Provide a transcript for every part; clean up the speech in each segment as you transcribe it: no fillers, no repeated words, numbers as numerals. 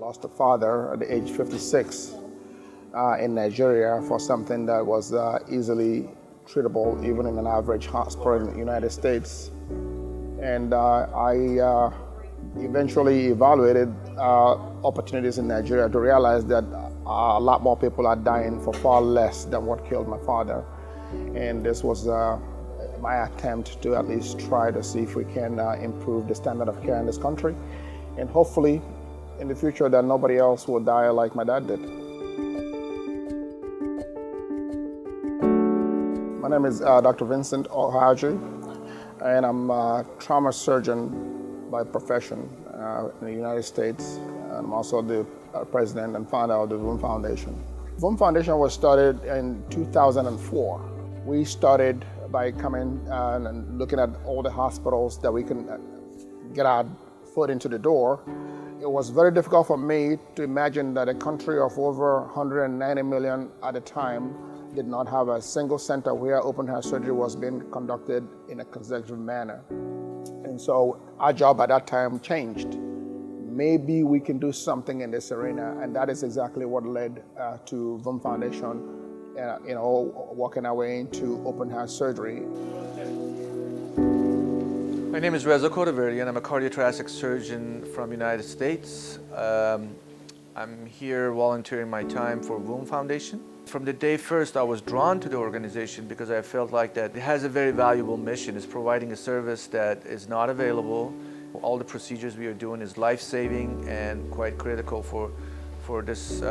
lost a father at the age 56 in Nigeria for something that was easily treatable even in an average hospital in the United States. And I eventually evaluated opportunities in Nigeria to realize that a lot more people are dying for far less than what killed my father. And this was my attempt to at least try to see if we can improve the standard of care in this country. And hopefully in the future that nobody else will die like my dad did. My name is Dr. Vincent Ohaji, and I'm a trauma surgeon by profession in the United States. And I'm also the president and founder of the Voom Foundation. Voom Foundation was started in 2004. We started by coming and looking at all the hospitals that we can get our foot into the door. It was very difficult for me to imagine that a country of over 190 million at the time did not have a single center where open heart surgery was being conducted in a consecutive manner. And so our job at that time changed. Maybe we can do something in this arena, and that is exactly what led to Voom Foundation, working our way into open heart surgery. My name is Reza Kodaverdi, and I'm a cardiothoracic surgeon from the United States. I'm here volunteering my time for Voom Foundation. From the day first, I was drawn to the organization because I felt like that it has a very valuable mission. It's providing a service that is not available. All the procedures we are doing is life-saving and quite critical for this,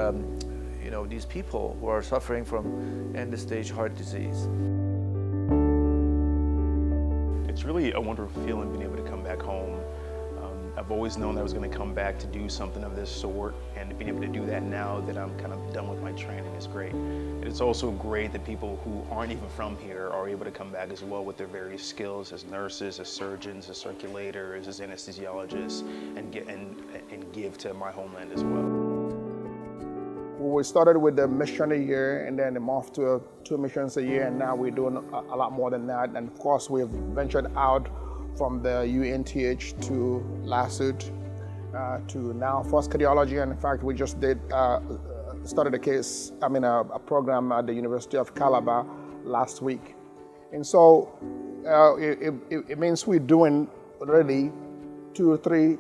these people who are suffering from end-stage heart disease. It's really a wonderful feeling being able to come back home. I've always known that I was going to come back to do something of this sort, and being able to do that now that I'm kind of done with my training is great. And it's also great that people who aren't even from here are able to come back as well with their various skills as nurses, as surgeons, as circulators, as anesthesiologists, and give to my homeland as well. We started with a mission a year, and then it morphed to 2 missions a year, and now we're doing a lot more than that. And of course, we've ventured out from the UNTH to LASUT to now First Cardiology, and in fact, we just started a program at the University of Calabar last week. And so it means we're doing really 2 or 3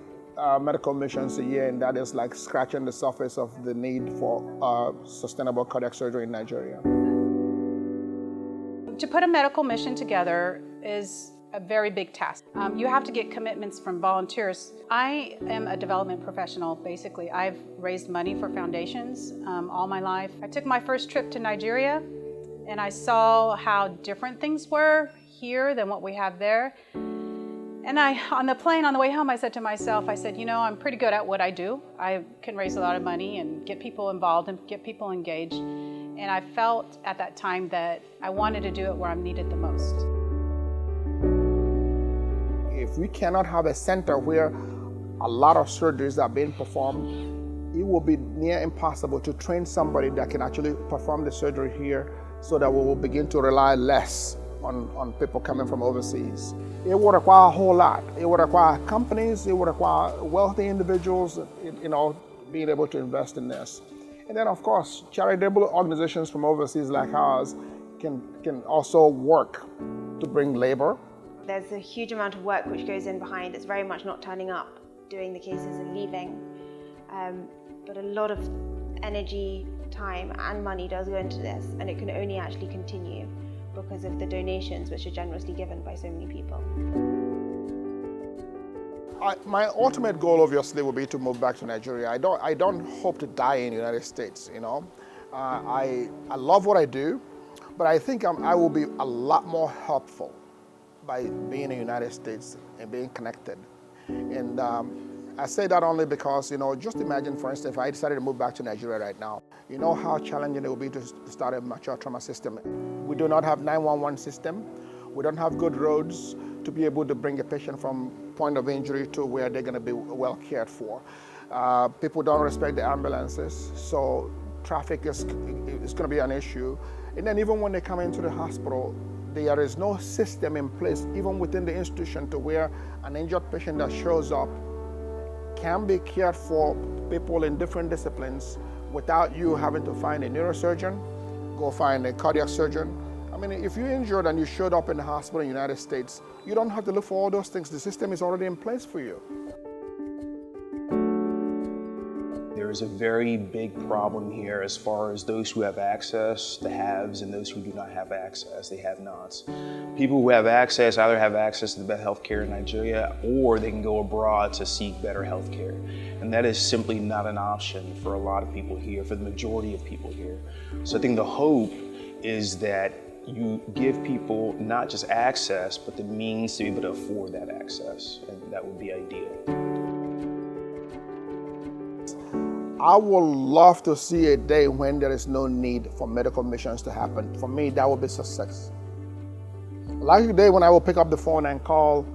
medical missions a year, and that is like scratching the surface of the need for sustainable cardiac surgery in Nigeria. To put a medical mission together is a very big task. You have to get commitments from volunteers. I am a development professional, basically. I've raised money for foundations all my life. I took my first trip to Nigeria, and I saw how different things were here than what we have there. And on the plane on the way home, I said to myself, I'm pretty good at what I do. I can raise a lot of money and get people involved and get people engaged. And I felt at that time that I wanted to do it where I'm needed the most. If we cannot have a center where a lot of surgeries are being performed, it will be near impossible to train somebody that can actually perform the surgery here, so that we will begin to rely less on people coming from overseas. It would require a whole lot. It would require companies, it would require wealthy individuals, being able to invest in this. And then of course, charitable organizations from overseas like ours can also work to bring labor. There's a huge amount of work which goes in behind. It's very much not turning up, doing the cases and leaving. But a lot of energy, time and money does go into this, and it can only actually continue because of the donations which are generously given by so many people. My ultimate goal obviously would be to move back to Nigeria. I don't hope to die in the United States, I love what I do, but I think I will be a lot more helpful by being in the United States and being connected. And I say that only because, just imagine, for instance, if I decided to move back to Nigeria right now, you know how challenging it will be to start a mature trauma system. We do not have 911 system. We don't have good roads to be able to bring a patient from point of injury to where they're going to be well cared for. People don't respect the ambulances, so traffic is going to be an issue. And then even when they come into the hospital, there is no system in place, even within the institution, to where an injured patient that shows up can be cared for people in different disciplines without you having to find a neurosurgeon, go find a cardiac surgeon. I mean, if you're injured and you showed up in the hospital in the United States, you don't have to look for all those things. The system is already in place for you. There is a very big problem here as far as those who have access, the haves, and those who do not have access, the have-nots. People who have access either have access to the best health care in Nigeria, or they can go abroad to seek better health care. And that is simply not an option for a lot of people here, for the majority of people here. So I think the hope is that you give people not just access, but the means to be able to afford that access, and that would be ideal. I would love to see a day when there is no need for medical missions to happen. For me, that would be success. Like today when I will pick up the phone and call,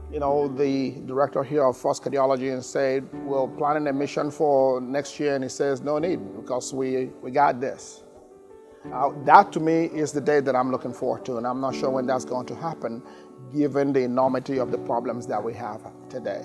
the director here of First Cardiology and say, we're planning a mission for next year, and he says, no need, because we got this. That to me is the day that I'm looking forward to, and I'm not sure when that's going to happen, given the enormity of the problems that we have today.